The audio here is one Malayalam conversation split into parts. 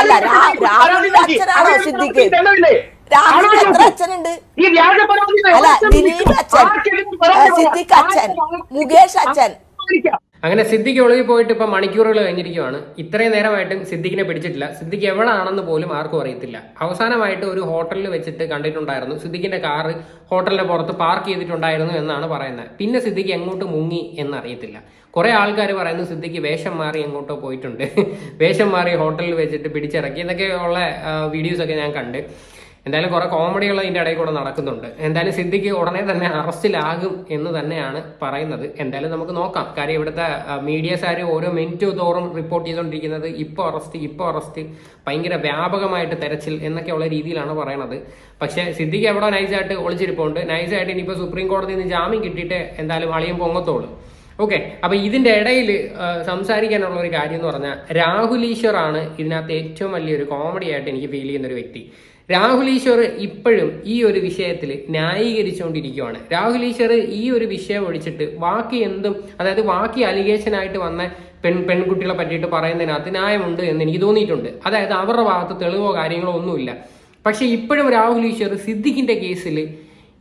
അല്ല രാഹുലിന്റെ അച്ഛനാണോ സിദ്ദിഖ്? രാഹുലിന് എത്ര അച്ഛനുണ്ട്? അല്ല ദിലീപ് അച്ഛൻ, സിദ്ദിഖ് അച്ഛൻ, മുകേഷ് അച്ഛൻ. അങ്ങനെ സിദ്ദിഖ് ഒളിവിൽ പോയിട്ട് ഇപ്പൊ മണിക്കൂറുകൾ കഴിഞ്ഞിരിക്കുകയാണ്. ഇത്രയും നേരമായിട്ടും സിദ്ദിഖിനെ പിടിച്ചിട്ടില്ല. സിദ്ദിഖ് എവിടെയാണെന്ന് പോലും ആർക്കും അറിയത്തില്ല. അവസാനമായിട്ട് ഒരു ഹോട്ടലിൽ വെച്ചിട്ട് കണ്ടിട്ടുണ്ടായിരുന്നു. സിദ്ദിഖിന്റെ കാറ് ഹോട്ടലിന്റെ പുറത്ത് പാർക്ക് ചെയ്തിട്ടുണ്ടായിരുന്നു എന്നാണ് പറയുന്നത്. പിന്നെ സിദ്ദിഖ് എങ്ങോട്ട് മുങ്ങി എന്നറിയത്തില്ല. കുറെ ആൾക്കാർ പറയുന്നു സിദ്ദിഖ് വേഷം മാറി എങ്ങോട്ടോ പോയിട്ടുണ്ട്, വേഷം മാറി ഹോട്ടലിൽ വെച്ചിട്ട് പിടിച്ചിറക്കി എന്നൊക്കെ ഉള്ള വീഡിയോസ് ഒക്കെ ഞാൻ കണ്ട്. എന്തായാലും കുറെ കോമഡികൾ ഇതിന്റെ ഇടയിൽ കൂടെ നടക്കുന്നുണ്ട്. എന്തായാലും സിദ്ദിഖ് ഉടനെ തന്നെ അറസ്റ്റിലാകും എന്ന് തന്നെയാണ് പറയുന്നത്. എന്തായാലും നമുക്ക് നോക്കാം. കാര്യം ഇവിടുത്തെ മീഡിയസാര് ഓരോ മിനിറ്റ് തോറും റിപ്പോർട്ട് ചെയ്തുകൊണ്ടിരിക്കുന്നത് ഇപ്പോൾ അറസ്റ്റ്, ഭയങ്കര വ്യാപകമായിട്ട് തെരച്ചിൽ എന്നൊക്കെയുള്ള രീതിയിലാണ് പറയണത്. പക്ഷേ സിദ്ദിഖ് എവിടെ നൈസായിട്ട് ഒളിച്ചിരിപ്പുണ്ട്. നൈസായിട്ട് ഇനിയിപ്പോൾ സുപ്രീം കോടതിയിൽ നിന്ന് ജാമ്യം കിട്ടിയിട്ട് എന്തായാലും അളിയും പൊങ്ങത്തോളൂ. ഓക്കെ, അപ്പൊ ഇതിന്റെ ഇടയിൽ സംസാരിക്കാനുള്ള ഒരു കാര്യം എന്ന് പറഞ്ഞാൽ രാഹുൽ ഈശ്വറാണ് ഇതിനകത്ത് ഏറ്റവും വലിയൊരു കോമഡി ആയിട്ട് എനിക്ക് ഫീൽ ചെയ്യുന്ന ഒരു വ്യക്തി. രാഹുൽ ഈശ്വർ ഇപ്പോഴും ഈ ഒരു വിഷയത്തിൽ ന്യായീകരിച്ചുകൊണ്ടിരിക്കുകയാണ്. രാഹുൽ ഈശ്വർ ഈ ഒരു വിഷയം ഒഴിച്ചിട്ട് ബാക്കി എന്തും, അതായത് ബാക്കി അലിഗേഷനായിട്ട് വന്ന പെൺകുട്ടികളെ പറ്റിയിട്ട് പറയുന്നതിനകത്ത് ന്യായമുണ്ട് എന്ന് എനിക്ക് തോന്നിയിട്ടുണ്ട്. അതായത് അവരുടെ ഭാഗത്ത് തെളിവോ കാര്യങ്ങളോ ഒന്നുമില്ല. പക്ഷെ ഇപ്പോഴും രാഹുൽ ഈശ്വർ സിദ്ദിഖിന്റെ കേസിൽ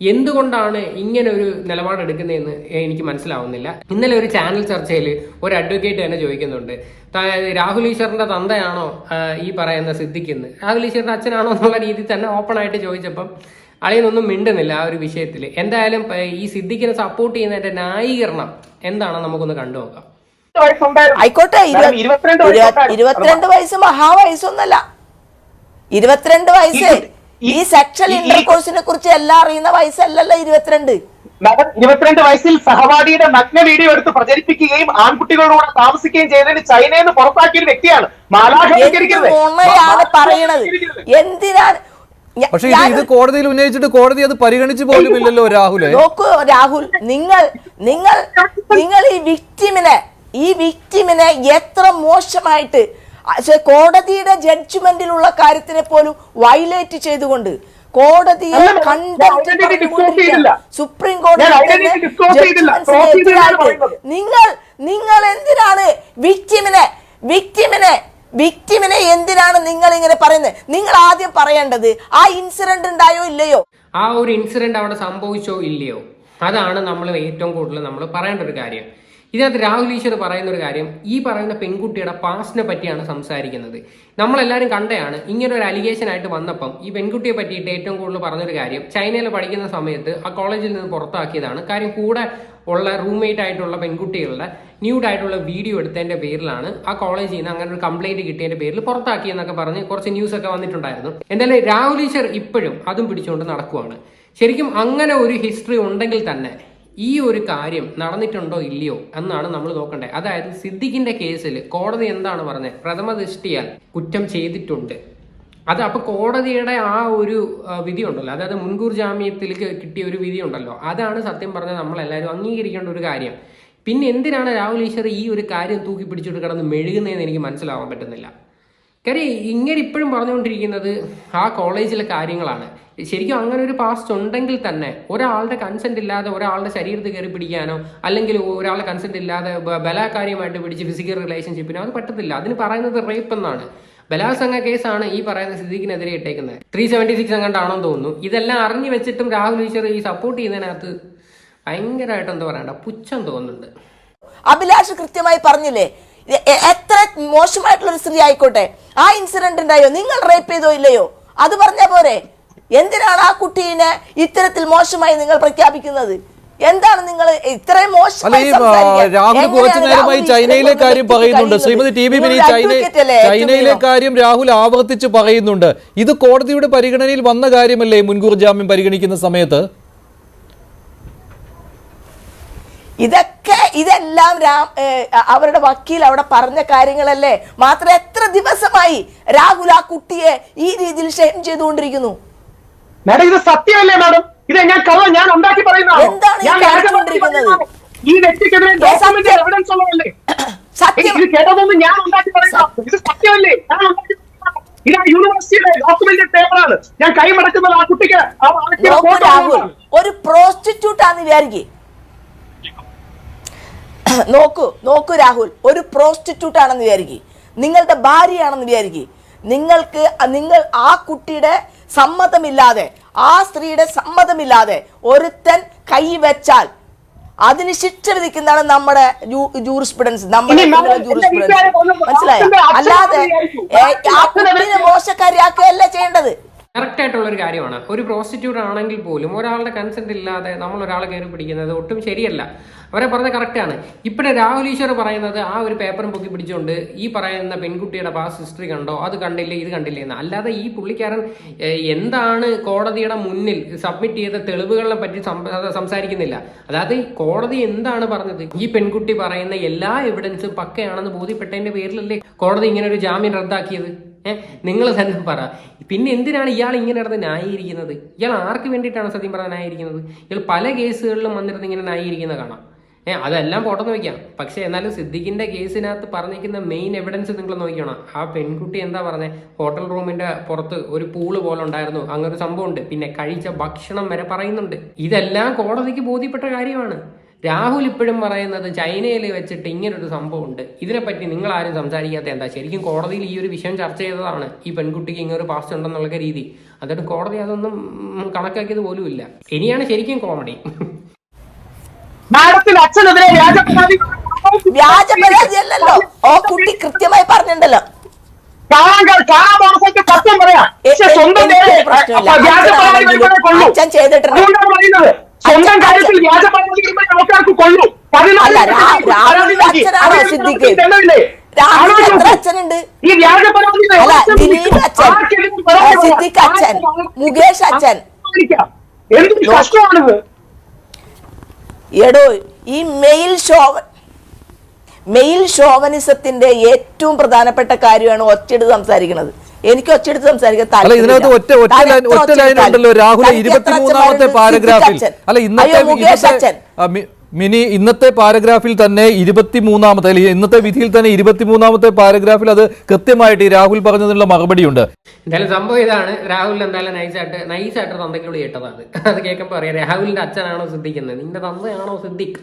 എന്തുകൊണ്ടാണ് ഇങ്ങനെ ഒരു നിലപാടെടുക്കുന്നതെന്ന് എനിക്ക് മനസ്സിലാവുന്നില്ല. ഇന്നലെ ഒരു ചാനൽ ചർച്ചയിൽ ഒരു അഡ്വക്കേറ്റ് തന്നെ ചോദിക്കുന്നുണ്ട്, രാഹുൽ ഈശ്വറിന്റെ തന്തയാണോ ഈ പറയുന്ന സിദ്ദിഖ് എന്ന്, രാഹുൽ ഈശ്വറിന്റെ അച്ഛനാണോ എന്നുള്ള രീതിയിൽ തന്നെ ഓപ്പൺ ആയിട്ട് ചോദിച്ചപ്പം അളിയൊന്നും മിണ്ടുന്നില്ല ആ ഒരു വിഷയത്തിൽ. എന്തായാലും ഈ സിദ്ദിഖിനെ സപ്പോർട്ട് ചെയ്യുന്നതിന്റെ ന്യായീകരണം എന്താണെന്ന് നമുക്കൊന്ന് കണ്ടുനോക്കാം. ആയിക്കോട്ടെ, 22 വയസ്സ് മഹാവയസ്സൊന്നല്ല. 22 വയസ്സ് ഈ സെക്ഷൽ ഇന്റർകോഴ്സിനെ കുറിച്ച് എല്ലാം അറിയുന്ന വയസ്സല്ലല്ലോ 22. 22 വയസ്സിൽ സഹപാഠിയുടെ നഗ്ന വീഡിയോ എടുത്ത് പ്രചരിപ്പിക്കുകയും ആൺകുട്ടികളോട് താമസിക്കുകയും ചെയ്തതിന് ചൈനയിൽ നിന്ന് പുറത്താക്കിയ ഒരു വ്യക്തിയാണ്. പറയണത് എന്തിനാണ്? പക്ഷേ ഇത് കോടതിയിൽ ഉന്നയിച്ചിട്ട് കോടതി അത് പരിഗണിച്ചു പോലും ഇല്ലല്ലോ. നോക്കൂ രാഹുൽ, നിങ്ങൾ ഈ വിക്ടിമിനെ എത്ര മോശമായിട്ട് കോടതിയുടെ ജഡ്ജ്മെന്റിലുള്ള കാര്യത്തിനെ പോലും വയലേറ്റ് ചെയ്തുകൊണ്ട് കോടതിയെ സുപ്രീം കോടതി നിങ്ങൾ എന്തിനാണ് വിക്ടിമിനെ എന്തിനാണ് നിങ്ങൾ ഇങ്ങനെ പറയുന്നത്? നിങ്ങൾ ആദ്യം പറയേണ്ടത് ആ ഇൻസിഡന്റ് ഉണ്ടായോ ഇല്ലയോ, ആ ഒരു ഇൻസിഡന്റ് അവിടെ സംഭവിച്ചോ ഇല്ലയോ, അതാണ് നമ്മൾ ഏറ്റവും കൂടുതൽ നമ്മൾ പറയേണ്ട ഒരു കാര്യം. ഇതിനകത്ത് രാഹുൽ ഈശ്വർ പറയുന്ന ഒരു കാര്യം, ഈ പറയുന്ന പെൺകുട്ടിയുടെ പാസ്റ്റിനെ പറ്റിയാണ് സംസാരിക്കുന്നത്. നമ്മളെല്ലാവരും കണ്ടയാണ് ഇങ്ങനെ ഒരു അലിഗേഷൻ ആയിട്ട് വന്നപ്പം ഈ പെൺകുട്ടിയെ പറ്റിയിട്ട് ഏറ്റവും കൂടുതൽ പറഞ്ഞൊരു കാര്യം, ചൈനയിൽ പഠിക്കുന്ന സമയത്ത് ആ കോളേജിൽ നിന്ന് പുറത്താക്കിയതാണ്. കാര്യം കൂടെ ഉള്ള റൂംമേറ്റ് ആയിട്ടുള്ള പെൺകുട്ടികളുടെ ന്യൂഡായിട്ടുള്ള വീഡിയോ എടുത്തതിന്റെ പേരിലാണ് ആ കോളേജിൽ നിന്ന് അങ്ങനെ ഒരു കംപ്ലൈന്റ് കിട്ടിയതിന്റെ പേരിൽ പുറത്താക്കിയെന്നൊക്കെ പറഞ്ഞ് കുറച്ച് ന്യൂസ് ഒക്കെ വന്നിട്ടുണ്ടായിരുന്നു. എന്തായാലും രാഹുൽ ഈശ്വർ ഇപ്പോഴും അതും പിടിച്ചുകൊണ്ട് നടക്കുവാണ്. ശരിക്കും അങ്ങനെ ഒരു ഹിസ്റ്ററി ഉണ്ടെങ്കിൽ തന്നെ ഈ ഒരു കാര്യം നടന്നിട്ടുണ്ടോ ഇല്ലയോ എന്നാണ് നമ്മൾ നോക്കേണ്ടത്. അതായത് സിദ്ദിഖിന്റെ കേസിൽ കോടതി എന്താണ് പറഞ്ഞത്? പ്രഥമ ദൃഷ്ടിയാൽ കുറ്റം ചെയ്തിട്ടുണ്ട്. അത് അപ്പൊ കോടതിയുടെ ആ ഒരു വിധി ഉണ്ടല്ലോ, അതായത് മുൻകൂർ ജാമ്യത്തിൽ കിട്ടിയ ഒരു വിധി ഉണ്ടല്ലോ, അതാണ് സത്യം പറഞ്ഞാൽ നമ്മളെല്ലാവരും അംഗീകരിക്കേണ്ട ഒരു കാര്യം. പിന്നെ എന്തിനാണ് രാഹുൽ ഈശ്വർ ഈ ഒരു കാര്യം തൂക്കി പിടിച്ചിട്ട് കിടന്ന് മെഴുകുന്നതെന്ന് എനിക്ക് മനസ്സിലാവാൻ പറ്റുന്നില്ല. കാര്യം ഇങ്ങനെ ഇപ്പോഴും പറഞ്ഞുകൊണ്ടിരിക്കുന്നത് ആ കോളേജിലെ കാര്യങ്ങളാണ്. ശരിക്കും അങ്ങനെ ഒരു പാസ്റ്റ് ഉണ്ടെങ്കിൽ തന്നെ ഒരാളുടെ കൺസെന്റ് ഇല്ലാതെ ഒരാളുടെ ശരീരത്തിൽ കയറി പിടിക്കാനോ അല്ലെങ്കിൽ ഒരാളുടെ കൺസെന്റ് ഇല്ലാതെ ബലാകാര്യമായിട്ട് പിടിച്ച് ഫിസിക്കൽ റിലേഷൻഷിപ്പിനോ അത് പറ്റത്തില്ല. അതിന് പറയുന്നത് റേപ്പ് എന്നാണ്. ബലാത്സംഗ കേസാണ് ഈ പറയുന്ന സിദ്ദിഖിനെതിരെ ഇട്ടേക്കുന്നത്. 376 അങ്ങോട്ടാണെന്ന് തോന്നുന്നു. ഇതെല്ലാം അറിഞ്ഞു വെച്ചിട്ടും രാഹുൽ ഈശ്വർ ഈ സപ്പോർട്ട് ചെയ്യുന്നതിനകത്ത് ഭയങ്കരമായിട്ട് എന്താ പറയണ്ട പുച്ഛം തോന്നുന്നുണ്ട്. അഭിലാഷ് കൃത്യമായി പറഞ്ഞില്ലേ, എത്ര മോശമായിട്ടുള്ള ഒരു സ്ത്രീ ആയിക്കോട്ടെ, ആ ഇൻസിഡന്റ് ഉണ്ടായോ, നിങ്ങൾ റേപ്പ് ചെയ്തോ ഇല്ലയോ, അത് പറഞ്ഞ പോരെ? എന്തിനാണ് ആ കുട്ടീനെ ഇത്തരത്തിൽ മോശമായി നിങ്ങൾ പ്രഖ്യാപിക്കുന്നത്? എന്താണ് നിങ്ങൾ ഇത്രയും മോശമായി? രാഹുൽ കുറച്ചു നേരമായി ചൈനയിലെ കാര്യം പറയുന്നുണ്ട്. ശ്രീമതി ടി ബി മിനി, ചൈനയിലെ കാര്യം രാഹുൽ ആവർത്തിച്ച് പറയുന്നുണ്ട്. ഇത് കോടതിയുടെ പരിഗണനയിൽ വന്ന കാര്യമല്ലേ മുൻകൂർ ജാമ്യം പരിഗണിക്കുന്ന സമയത്ത്? ഇതെല്ലാം അവരുടെ വക്കീൽ അവിടെ പറഞ്ഞ കാര്യങ്ങളല്ലേ. മാത്രം എത്ര ദിവസമായി രാഹുൽ ആ കുട്ടിയെ ഈ രീതിയിൽ ഷെയിം ചെയ്തുകൊണ്ടിരിക്കുന്നു? മാഡം ഇത് സത്യമല്ലേ മാഡം? ഇത് ഞാൻ ഉണ്ടാക്കി പറയുന്നത് എന്താണ് ഈ വ്യക്തിക്കെതിരെ ഡോക്യുമെന്റ് എവിഡൻസ് ഉള്ളതല്ലേ? ഇത് കേട്ടതൊന്നും ഞാൻ ഉണ്ടാക്കി പറയുന്നത്. ഇത് സത്യമല്ലേ? ഇത് യൂണിവേഴ്സിറ്റിയുടെ ഡോക്യുമെന്റ് പേപ്പറാണ്. ഞാൻ കൈമടക്കുന്നത് ആ കുട്ടിക്ക്. ഒരു പ്രോസ്റ്റിറ്റ്യൂട്ട് ആണെന്ന് വിചാരിക്കേ. നോക്കൂ രാഹുൽ, ഒരു പ്രോസ്റ്റിറ്റ്യൂട്ട് ആണെന്ന് വിചാരിക്കേ, നിങ്ങളുടെ ഭാര്യയാണെന്ന് വിചാരിക്കേ. നിങ്ങൾ ആ കുട്ടിയുടെ സമ്മതമില്ലാതെ, ആ സ്ത്രീയുടെ സമ്മതമില്ലാതെ ഒരുത്തൻ കൈവച്ചാൽ അതിന് ശിക്ഷ വിധിക്കുന്നതാണ് നമ്മുടെ ജൂറിസ്പ്രുഡൻസ്, നമ്മുടെ മനസ്സിലായോ? അല്ലാതെ ആ കുട്ടീനെ മോശക്കാരിയാക്കുകയല്ല ചെയ്യേണ്ടത്. കറക്റ്റ് ആയിട്ടുള്ള ഒരു കാര്യമാണ്. ഒരു പ്രോസ്റ്റിറ്റ്യൂട്ട് ആണെങ്കിൽ പോലും ഒരാളുടെ കൺസെന്റ് ഇല്ലാതെ നമ്മൾ ഒരാളെ കയറി പിടിക്കുന്നത് ഒട്ടും ശരിയല്ല. അവരെ പറഞ്ഞ കറക്റ്റാണ്. ഇപ്പോഴെ രാഹുൽ ഈശ്വർ പറയുന്നത് ആ ഒരു പേപ്പറും പൊക്കി പിടിച്ചുകൊണ്ട് ഈ പറയുന്ന പെൺകുട്ടിയുടെ പാസ്റ്റ് ഹിസ്റ്ററി കണ്ടോ, അത് കണ്ടില്ലേ, ഇത് കണ്ടില്ലേ എന്ന്. അല്ലാതെ ഈ പുള്ളിക്കാരൻ എന്താണ് കോടതിയുടെ മുന്നിൽ സബ്മിറ്റ് ചെയ്ത തെളിവുകളെ പറ്റി സംസാരിക്കുന്നില്ല. അതായത് കോടതി എന്താണ് പറഞ്ഞത്, ഈ പെൺകുട്ടി പറയുന്ന എല്ലാ എവിഡൻസും പക്കയാണെന്ന് ബോധ്യപ്പെട്ടതിന്റെ പേരിലല്ലേ കോടതി ഇങ്ങനെ ഒരു ജാമ്യം റദ്ദാക്കിയത്? നിങ്ങൾ തന്നെ പറ. പിന്നെ എന്തിനാണ് ഇയാൾ ഇങ്ങനെ നടന്ന് ന്യായീകരിക്കുന്നത്? ഇയാൾ ആർക്ക് വേണ്ടിയിട്ടാണ് സത്യം പറഞ്ഞാൽ ന്യായീകരിക്കുന്നത്? ഇയാൾ പല കേസുകളിലും വന്നിരുന്ന് ഇങ്ങനെ ന്യായീകരിക്കുന്നത് കാണാം. അതെല്ലാം പോട്ടെന്ന് വയ്ക്കാം. പക്ഷെ എന്നാലും സിദ്ദിഖിന്റെ കേസിനകത്ത് പറഞ്ഞിരിക്കുന്ന മെയിൻ എവിഡൻസ് നിങ്ങൾ നോക്കണം. ആ പെൺകുട്ടി എന്താ പറഞ്ഞത്, ഹോട്ടൽ റൂമിന്റെ പുറത്ത് ഒരു പൂള് പോലെ ഉണ്ടായിരുന്നു, അങ്ങനെ ഒരു സംഭവം ഉണ്ട്, പിന്നെ കഴിച്ച ഭക്ഷണം വരെ പറയുന്നുണ്ട്. ഇതെല്ലാം കോടതിക്ക് ബോധ്യപ്പെട്ട കാര്യമാണ്. രാഹുൽ ഇപ്പോഴും പറയുന്നത് ചൈനയിൽ വെച്ചിട്ട് ഇങ്ങനൊരു സംഭവം ഉണ്ട്, ഇതിനെപ്പറ്റി നിങ്ങൾ ആരും സംസാരിക്കാത്ത എന്താ? ശരിക്കും കോടതിയിൽ ഈ ഒരു വിഷയം ചർച്ച ചെയ്തതാണ്, ഈ പെൺകുട്ടിക്ക് ഇങ്ങനൊരു പാസ്റ്റ് ഉണ്ടെന്നുള്ള രീതി. എന്നിട്ട് കോടതി അതൊന്നും കണക്കാക്കിയത് പോലും ഇല്ല. ഇനിയാണ് ശരിക്കും കോമഡി. വ്യാജ പരാതി അല്ലല്ലോ, ഓ കുട്ടി കൃത്യമായി പറഞ്ഞിട്ടുണ്ടല്ലോ. അച്ഛൻ ചെയ്തിട്ടുണ്ട്. സ്വന്തം കാര്യത്തിൽ വ്യാജ ആൾക്കാർക്ക് കൊള്ളു. അച്ഛനാണോ സിദ്ദിഖ്? അച്ഛനുണ്ട്. ഈ വ്യാജ ദിലീപ് അച്ഛൻ, സിദ്ദിഖ് അച്ഛൻ, മുകേഷ് അച്ഛൻ. എന്തൊരു കഷ്ടമാണിത്. എടോ, ഈ മെയിൽ ഷോവനിസത്തിന്റെ ഏറ്റവും പ്രധാനപ്പെട്ട കാര്യമാണ് ഒറ്റയെടുത്ത് സംസാരിക്കുന്നത്. എനിക്ക് ഒറ്റയെടുത്ത് സംസാരിക്കാൻ ഇതിനകത്ത് ഒറ്റ ലൈൻ ഉണ്ടല്ലോ രാഹുൽ, 23-ാമത്തെ പാരഗ്രാഫിൽ. അല്ല ഇന്നത്തെ പാരഗ്രാഫിൽ തന്നെ 23-ാമത്തെ, ഇന്നത്തെ വിധിയിൽ തന്നെ 23-ാമത്തെ പാരഗ്രാഫിൽ അത് കൃത്യമായിട്ട് ഈ രാഹുൽ പറഞ്ഞതിനുള്ള മറുപടിയുണ്ട്. എന്തായാലും സംഭവം ഇതാണ്. രാഹുൽ എന്തായാലും നൈസായിട്ട് തന്തയ്ക്കോട് കേട്ടതാണ്. അത് കേൾക്കുമ്പോൾ അറിയാം രാഹുലിന്റെ അച്ഛനാണോ സിദ്ദിഖെന്ന്, നിന്റെ തന്തയാണോ സിദ്ദിഖ്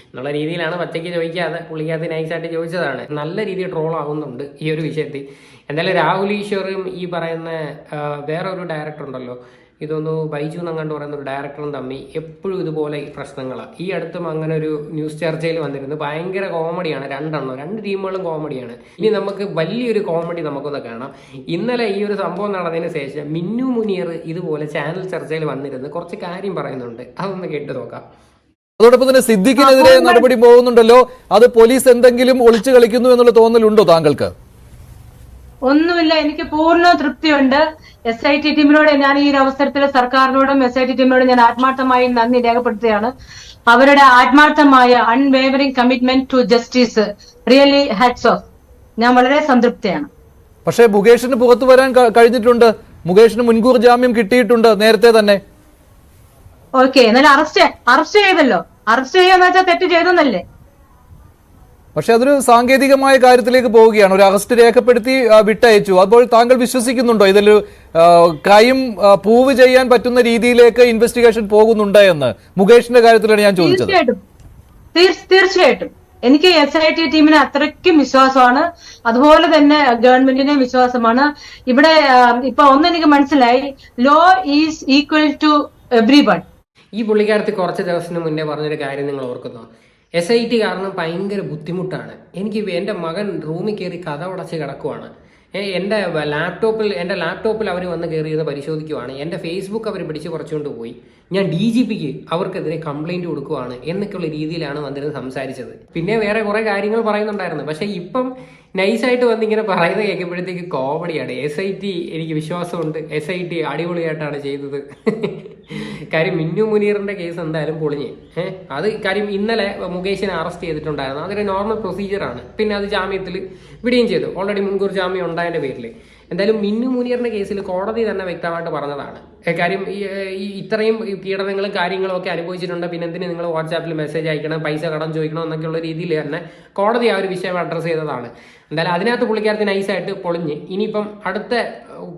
എന്നുള്ള രീതിയിലാണ് പച്ചയ്ക്ക് ചോദിക്കാതെ പുള്ളിക്കകത്ത് നൈസായിട്ട് ചോദിച്ചതാണ്. നല്ല രീതിയിൽ ട്രോൾ ആവുന്നുണ്ട് ഈ ഒരു വിഷയത്തിൽ. എന്തായാലും രാഹുൽ ഈശ്വറും ഈ പറയുന്ന വേറൊരു ഡയറക്ടർ ഉണ്ടല്ലോ, ഇതൊന്ന് ബൈജു എന്നങ്ങാണ്ട് പറയുന്ന ഒരു ഡയറക്ടറും തമ്മിൽ എപ്പോഴും ഇതുപോലെ പ്രശ്നങ്ങളാണ്. ഈ അടുത്തും അങ്ങനെ ഒരു ന്യൂസ് ചർച്ചയിൽ വന്നിരുന്നു. ഭയങ്കര കോമഡിയാണ്, രണ്ട് ടീമുകളും കോമഡിയാണ്. ഇനി നമുക്ക് വലിയൊരു കോമഡി നമുക്കൊന്ന് കാണാം. ഇന്നലെ ഈ ഒരു സംഭവം നടന്നതിന് ശേഷം മിന്നു മുനീർ ഇതുപോലെ ചാനൽ ചർച്ചയിൽ വന്നിരുന്ന് കുറച്ച് കാര്യം പറയുന്നുണ്ട്. അതൊന്ന് കേട്ട് നോക്കാം. അതോടൊപ്പം തന്നെ സിദ്ദിഖിനെതിരെ നടപടി പോകുന്നുണ്ടല്ലോ, അത് പോലീസ് എന്തെങ്കിലും ഒളിച്ചു കളിക്കുന്നു എന്നുള്ള തോന്നലുണ്ടോ താങ്കൾക്ക്? ഒന്നുമില്ല, എനിക്ക് പൂർണ്ണ തൃപ്തിയുണ്ട്. SIT ടീമിനോട് ഞാൻ ഈ അവസരത്തിൽ സർക്കാരിനോടും SIT ടീമിനോടും ഞാൻ ആത്മാർത്ഥമായി നന്ദി രേഖപ്പെടുത്തുകയാണ്. അവരുടെ ആത്മാർത്ഥമായ unwavering commitment to justice, really hats off. ഞാൻ വളരെ സംതൃപ്തിയാണ്. പക്ഷേ മുകേഷിന് പുറത്തു വരാൻ കഴിഞ്ഞിട്ടുണ്ട്, മുകേഷിന് മുൻകൂർ ജാമ്യം കിട്ടിയിട്ടുണ്ട് നേരത്തെ തന്നെ. ഓക്കെ, എന്നാലും അറസ്റ്റ് ചെയ്തല്ലോ. അറസ്റ്റ് ചെയ്യാന്ന് വെച്ചാൽ തെറ്റ് ചെയ്തെന്നല്ലേ? പക്ഷെ അതൊരു സാങ്കേതികമായ കാര്യത്തിലേക്ക് പോവുകയാണ്. ഒരു അറസ്റ്റ് രേഖപ്പെടുത്തി വിട്ടയച്ചു. അപ്പോൾ താങ്കൾ വിശ്വസിക്കുന്നുണ്ടോ ഇതിലൊരു ക്രൈം പ്രൂവ് ചെയ്യാൻ പറ്റുന്ന രീതിയിലേക്ക് ഇൻവെസ്റ്റിഗേഷൻ പോകുന്നുണ്ട് എന്ന്? മുകേഷിന്റെ കാര്യത്തിലാണ് ഞാൻ ചോദിച്ചത്. തീർച്ചയായിട്ടും എനിക്ക് SIT ടീമിന് അത്രയ്ക്കും വിശ്വാസമാണ്. അതുപോലെ തന്നെ ഗവൺമെന്റിനെ വിശ്വാസമാണ്. ഇവിടെ ഇപ്പൊ ഒന്നെനിക്ക് മനസ്സിലായി, law is equal to everyone. ഈ പുള്ളിക്കാരത്തി കുറച്ച് ദിവസത്തിന് മുന്നേ പറഞ്ഞൊരു കാര്യം നിങ്ങൾ ഓർക്കുന്നോ? SIT കാരണം ഭയങ്കര ബുദ്ധിമുട്ടാണ്. എനിക്ക് എൻ്റെ മകൻ റൂമിൽ കയറി കഥ ഉടച്ച് കിടക്കുവാണ്. എൻ്റെ ലാപ്ടോപ്പിൽ അവർ വന്ന് കയറിയത് പരിശോധിക്കുവാണ്. എൻ്റെ ഫേസ്ബുക്ക് അവർ പിടിച്ച് കുറച്ചുകൊണ്ട് പോയി. ഞാൻ DGPക്ക് അവർക്കെതിരെ കംപ്ലൈൻറ്റ് കൊടുക്കുവാണ് എന്നൊക്കെയുള്ള രീതിയിലാണ് വന്നിരുന്ന് സംസാരിച്ചത്. പിന്നെ വേറെ കുറേ കാര്യങ്ങൾ പറയുന്നുണ്ടായിരുന്നു. പക്ഷേ ഇപ്പം നൈസായിട്ട് വന്ന് ഇങ്ങനെ പറയുന്നത് കേൾക്കുമ്പോഴത്തേക്ക് കോമഡിയാണ്. SIT എനിക്ക് വിശ്വാസമുണ്ട്, SIT അടിപൊളിയായിട്ടാണ് ചെയ്തത്. കാര്യം മിന്നു മുനീറിന്റെ കേസ് എന്തായാലും പൊളിഞ്ഞ്. അത് കാര്യം ഇന്നലെ മുകേഷിനെ അറസ്റ്റ് ചെയ്തിട്ടുണ്ടായിരുന്നു. അതൊരു നോർമൽ പ്രൊസീജിയറാണ്. പിന്നെ അത് ജാമ്യത്തിൽ വിടുകയും ചെയ്തു. ഓൾറെഡി മുൻകൂർ ജാമ്യം ഉണ്ടായതിന്റെ പേരിൽ. എന്തായാലും മിന്നു മുനീറിന്റെ കേസിൽ കോടതി തന്നെ വ്യക്തമായിട്ട് പറഞ്ഞതാണ്. കാര്യം ഈ ഇത്രയും പീഡനങ്ങളും കാര്യങ്ങളും ഒക്കെ അനുഭവിച്ചിട്ടുണ്ട്, പിന്നെ എന്തിന് നിങ്ങൾ വാട്സാപ്പിൽ മെസ്സേജ് അയക്കണം, പൈസ കടം ചോദിക്കണം എന്നൊക്കെയുള്ള രീതിയിൽ തന്നെ കോടതി ആ ഒരു വിഷയം അഡ്രസ്സ് ചെയ്തതാണ്. എന്തായാലും അതിനകത്ത് പുള്ളിക്കാരത്തി നൈസായിട്ട് പൊളിഞ്ഞ് ഇനിയിപ്പം അടുത്ത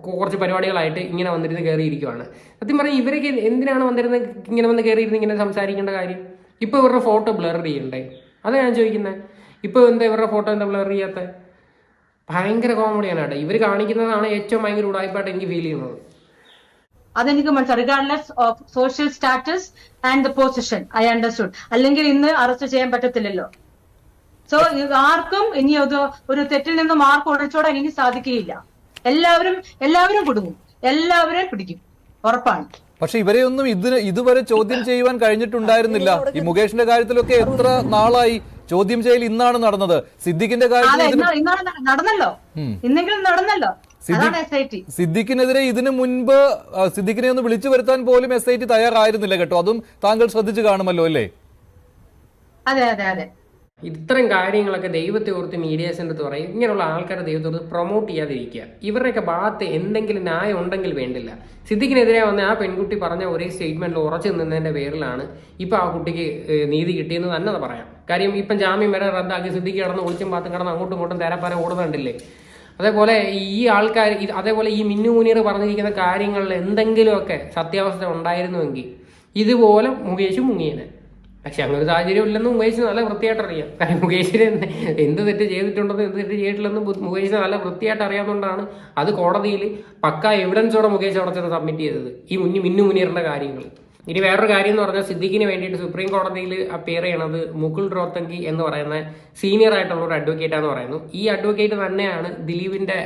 കുറച്ച് പരിപാടികളായിട്ട് ഇങ്ങനെ വന്നിരുന്ന് കയറിയിരിക്കുവാണ്. സത്യം പറഞ്ഞാൽ ഇവരൊക്കെ എന്തിനാണ് വന്നിരുന്നത് ഇങ്ങനെ വന്ന് കയറിയിരുന്ന് ഇങ്ങനെ സംസാരിക്കേണ്ട കാര്യം? ഇപ്പോൾ ഇവരുടെ ഫോട്ടോ ബ്ലർ ചെയ്യണ്ടേ? അതാണ് ഞാൻ ചോദിക്കുന്നത്. ഇപ്പോൾ എന്താ ഇവരുടെ ഫോട്ടോ എന്താ ബ്ലർ ചെയ്യാത്ത? ഭയങ്കര കോമഡിയാണ് കേട്ടോ. ഇവർ കാണിക്കുന്നതാണ് ഏറ്റവും ഭയങ്കര ഉടായ്പായിട്ട് എനിക്ക് ഫീൽ ചെയ്യുന്നത്. അതെനിക്ക് മനസ്സിലായി. Regardless of social status and the position, I understood. അല്ലെങ്കിൽ ഇന്ന് അറസ്റ്റ് ചെയ്യാൻ പറ്റത്തില്ലല്ലോ. സോ ആർക്കും ഇനി ഒരു തെറ്റിൽ നിന്നും ആർക്കും ഒളിച്ചോടാൻ ഇനി സാധിക്കുകയില്ല. എല്ലാവരും കുടുങ്ങും, എല്ലാവരെയും പിടിക്കും, ഉറപ്പാണ്. പക്ഷെ ഇവരെയൊന്നും ഇതുവരെ ചോദ്യം ചെയ്യുവാൻ കഴിഞ്ഞിട്ടുണ്ടായിരുന്നില്ല. ഈ മുകേഷിന്റെ കാര്യത്തിലൊക്കെ എത്ര നാളായി ചോദ്യം ചെയ്യൽ? ഇന്നാണ് നടന്നത്. സിദ്ദിഖിന്റെ കാര്യത്തിൽ നടന്നല്ലോ, ഇന്നെങ്കിലും നടന്നല്ലോ. സിദ്ദിഖിനെതിരെ ഇതിനു മുൻപ് സിദ്ദിഖിനെ ഒന്ന് വിളിച്ചു വരുത്താൻ പോലും SIT തയ്യാറായിരുന്നില്ല കേട്ടോ. അതും താങ്കൾ ശ്രദ്ധിച്ചു കാണുമല്ലോ അല്ലേ? അതെ അതെ അതെ. ഇത്തരം കാര്യങ്ങളൊക്കെ ദൈവത്തെ ഓർത്ത് മീഡിയാസിൻ്റെ അടുത്ത് പറയും. ഇങ്ങനെയുള്ള ആൾക്കാരെ ദൈവത്തെ ഓർത്ത് പ്രൊമോട്ട് ചെയ്യാതിരിക്കുക. ഇവരുടെയൊക്കെ ഭാഗത്ത് എന്തെങ്കിലും ന്യായം ഉണ്ടെങ്കിൽ വേണ്ടില്ല. സിദ്ദിഖിനെതിരെ വന്ന ആ പെൺകുട്ടി പറഞ്ഞ ഒരേ സ്റ്റേറ്റ്മെന്റിൽ ഉറച്ചു നിന്നതിന്റെ പേരിലാണ് ഇപ്പൊ ആ കുട്ടിക്ക് നീതി കിട്ടിയെന്ന് തന്നെ പറയാം. കാര്യം ഇപ്പം ജാമ്യം വരെ റദ്ദാക്കി സിദ്ദിഖ് കിടന്ന് ഒളിച്ചും പാത്തും കിടന്ന് അങ്ങോട്ടും ഇങ്ങോട്ടും തേരാപ്പാര ഓടുന്നുണ്ടല്ലേ. അതേപോലെ ഈ ആൾക്കാർ അതേപോലെ ഈ മിന്നു മുനീർ പറഞ്ഞിരിക്കുന്ന കാര്യങ്ങളിൽ എന്തെങ്കിലുമൊക്കെ സത്യാവസ്ഥ ഉണ്ടായിരുന്നുവെങ്കിൽ ഇതുപോലെ മുകേഷ് മുങ്ങിയനെ. പക്ഷെ അങ്ങനെ ഒരു സാഹചര്യം ഇല്ലെന്ന് മുകേഷിന് നല്ല വൃത്തിയായിട്ട് അറിയാം. കാരണം മുകേഷിന് എന്ത് തെറ്റ് ചെയ്തിട്ടുണ്ടെന്ന് എന്ത് തെറ്റ് ചെയ്തിട്ടില്ലെന്ന് മുകേഷിന് നല്ല വൃത്തിയായിട്ട് അറിയാവുന്നതുകൊണ്ടാണ് അത് കോടതിയിൽ പക്ക എവിഡൻസോടെ മുകേഷ് അവിടെ ചെന്ന് സബ്മിറ്റ് ചെയ്തത് ഈ മിന്നു മുനീറിന്റെ കാര്യങ്ങൾ. ഇനി വേറൊരു കാര്യം എന്ന് പറഞ്ഞാൽ സിദ്ദിഖിന് വേണ്ടിയിട്ട് സുപ്രീം കോടതിയിൽ അപ്പിയർ ചെയ്യണത് മുകുൾ റോത്തങ്കി എന്ന് പറയുന്ന സീനിയർ ആയിട്ടുള്ള ഒരു അഡ്വക്കേറ്റാന്ന് പറയുന്നു. ഈ അഡ്വക്കേറ്റ് തന്നെയാണ് ദിലീപിന്റെ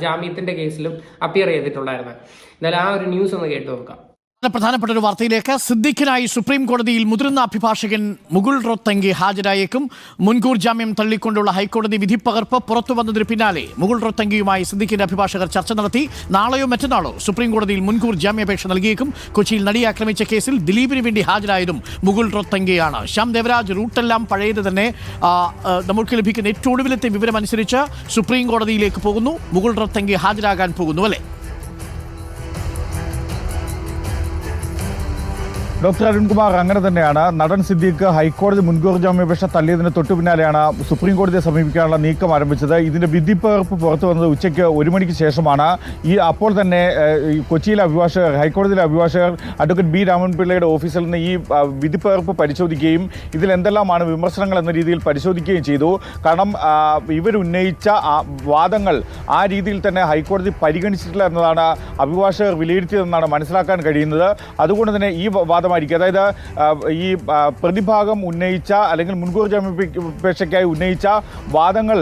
ജാമ്യത്തിന്റെ കേസിലും അപ്പിയർ ചെയ്തിട്ടുണ്ടായിരുന്നത്. എന്നാൽ ആ ഒരു ന്യൂസ് ഒന്ന് കേട്ടു നോക്കാം. പ്രധാനപ്പെട്ട ഒരു വാർത്തയിലേക്ക്. സിദ്ദിഖിനായി സുപ്രീം കോടതിയിൽ മുതിർന്ന അഭിഭാഷകൻ മുകുൾ റോത്തങ്കി ഹാജരായേക്കും. മുൻകൂർ ജാമ്യം തള്ളിക്കൊണ്ടുള്ള ഹൈക്കോടതി വിധിപ്പകർപ്പ് പുറത്തു വന്നതിന് പിന്നാലെ മുകുൾ റോത്തങ്കിയുമായി സിദ്ദിഖിന്റെ അഭിഭാഷകർ ചർച്ച നടത്തി. നാളെയോ മറ്റന്നാളോ സുപ്രീം കോടതിയിൽ മുൻകൂർ ജാമ്യാപേക്ഷ നൽകിയേക്കും. കൊച്ചിയിൽ നടിയെ ആക്രമിച്ച കേസിൽ ദിലീപിന് വേണ്ടി ഹാജരായതും മുകുൾ റോത്തങ്കിയാണ്. ശ്യാം ദേവരാജ്, റൂട്ടെല്ലാം പഴയത് തന്നെ. നമുക്ക് ലഭിക്കുന്ന ഏറ്റവും ഒടുവിലത്തെ വിവരം അനുസരിച്ച് സുപ്രീം കോടതിയിലേക്ക് പോകുന്നു. മുകുൾ റോത്തങ്കി ഹാജരാകാൻ പോകുന്നു അല്ലേ? ഡോക്ടർ അരുൺകുമാർ, അങ്ങനെ തന്നെയാണ്. നടൻ സിദ്ദീഖ് ഹൈക്കോടതി മുൻകൂർ ജാമ്യാപേക്ഷ തള്ളിയതിന് തൊട്ടു പിന്നാലെയാണ് സുപ്രീം കോടതിയെ സമീപിക്കാനുള്ള നീക്കം ആരംഭിച്ചത്. ഇതിന്റെ വിധിപ്പകർപ്പ് പുറത്തു വന്നത് ഉച്ചയ്ക്ക് 1 മണിക്ക് ശേഷമാണ്. അപ്പോൾ തന്നെ കൊച്ചിയിലെ അഭിഭാഷകർ, ഹൈക്കോടതിയിലെ അഭിഭാഷകർ അഡ്വക്കേറ്റ് ബി രാമൻപിള്ളയുടെ ഓഫീസിൽ നിന്ന് ഈ വിധിപ്പകർപ്പ് പരിശോധിക്കുകയും ഇതിൽ എന്തെല്ലാമാണ് വിമർശനങ്ങൾ എന്ന രീതിയിൽ പരിശോധിക്കുകയും ചെയ്തു. കാരണം ഇവരുന്നയിച്ച വാദങ്ങൾ ആ രീതിയിൽ തന്നെ ഹൈക്കോടതി പരിഗണിച്ചിട്ടില്ല എന്നതാണ് അഭിഭാഷകർ വിലയിരുത്തിയതെന്നാണ് മനസ്സിലാക്കാൻ കഴിയുന്നത്. അതുകൊണ്ട് തന്നെ ഈ വാദം, അതായത് ഈ പ്രതിഭാഗം ഉന്നയിച്ച അല്ലെങ്കിൽ മുൻകൂർ ജാമ്യാപേക്ഷയ്ക്കായി ഉന്നയിച്ച വാദങ്ങൾ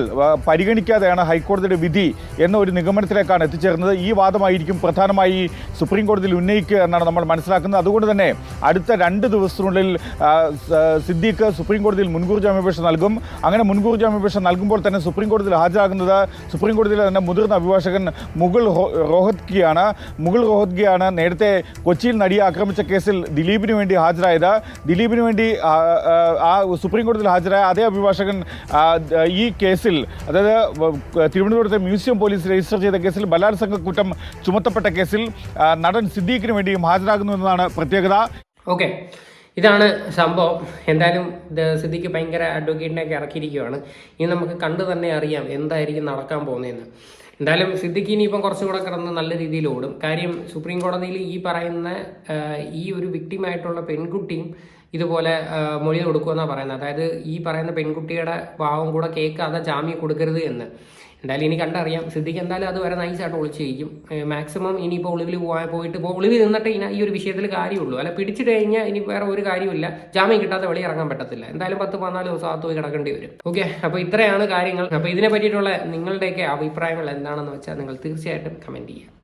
പരിഗണിക്കാതെയാണ് ഹൈക്കോടതിയുടെ വിധി എന്ന ഒരു നിഗമനത്തിലേക്കാണ് എത്തിച്ചേർന്നത്. ഈ വാദമായിരിക്കും പ്രധാനമായി സുപ്രീം കോടതിയിൽ ഉന്നയിക്കുക എന്നാണ് നമ്മൾ മനസ്സിലാക്കുന്നത്. അതുകൊണ്ട് തന്നെ അടുത്ത 2 ദിവസത്തിനുള്ളിൽ സിദ്ദീഖ് സുപ്രീം കോടതിയിൽ മുൻകൂർ ജാമ്യാപേക്ഷ നൽകും. അങ്ങനെ മുൻകൂർ ജാമ്യാപേക്ഷ നൽകുമ്പോൾ തന്നെ സുപ്രീം കോടതിയിൽ ഹാജരാകുന്നത് സുപ്രീം കോടതിയിലെ തന്നെ മുതിർന്ന അഭിഭാഷകൻ മുകുൾ റോഹത്ഗിയാണ്. മുകുൾ റോഹത്ഗിയാണ് നേരത്തെ കൊച്ചിയിൽ നടിയെ ആക്രമിച്ച കേസിൽ ദിലീപിന് വേണ്ടി ഹാജരായത്. ദിലീപിന് വേണ്ടി ആ സുപ്രീം കോടതിയിൽ ഹാജരായ അതേ അഭിഭാഷകൻ ഈ കേസിൽ, അതായത് തിരുവനന്തപുരത്തെ മ്യൂസിയം പോലീസ് രജിസ്റ്റർ ചെയ്ത കേസിൽ ബലാത്സംഗ കുറ്റം ചുമത്തപ്പെട്ട കേസിൽ നടൻ സിദ്ദീഖിന് വേണ്ടിയും ഹാജരാകുന്നു എന്നതാണ് പ്രത്യേകത. ഓക്കെ, ഇതാണ് സംഭവം. എന്തായാലും സിദ്ദിഖ് ഭയങ്കര അഡ്വക്കേറ്റിനെയൊക്കെ ഇറക്കിയിരിക്കുകയാണ്. ഇനി നമുക്ക് കണ്ടു തന്നെ അറിയാം എന്തായിരിക്കും നടക്കാൻ പോകുന്നതെന്ന്. എന്തായാലും സിദ്ദിഖ് ഇനിയിപ്പം കുറച്ചും കൂടെ കിടന്ന് നല്ല രീതിയിൽ ഓടും. കാര്യം സുപ്രീം കോടതിയിൽ ഈ പറയുന്ന ഈ ഒരു വിക്ടിമായിട്ടുള്ള പെൺകുട്ടിയും ഇതുപോലെ മൊഴി കൊടുക്കുമെന്നാണ് പറയുന്നത്. അതായത് ഈ പറയുന്ന പെൺകുട്ടിയുടെ ഭാവം കൂടെ കേൾക്കാതെ ജാമ്യം കൊടുക്കരുത് എന്ന്. എന്തായാലും ഇനി കണ്ടറിയാം. സിദ്ദിഖ് എന്തായാലും അത് വരെ നൈസായിട്ട് ഒളിച്ചിരിക്കും. മാക്സിമം ഇനിയിപ്പോൾ ഒളിവിൽ പോയിട്ട് ഒളിവിൽ നിന്നിട്ട് ഈ ഒരു വിഷയത്തിൽ കാര്യമുള്ളൂ. അല്ല പിടിച്ചിട്ട് കഴിഞ്ഞാൽ ഇനി വേറെ ഒരു കാര്യമില്ല. ജാമ്യം കിട്ടാതെ വെളിയിറങ്ങാൻ പറ്റത്തില്ല. എന്തായാലും 10-14 ദിവസം അകത്ത് പോയി കിടക്കേണ്ടി വരും. ഓക്കെ, അപ്പോൾ ഇത്രയാണ് കാര്യങ്ങൾ. അപ്പോൾ ഇതിനെ പറ്റിയിട്ടുള്ള നിങ്ങളുടെയൊക്കെ അഭിപ്രായങ്ങൾ എന്താണെന്ന് വെച്ചാൽ നിങ്ങൾ തീർച്ചയായിട്ടും കമൻറ്റ് ചെയ്യുക.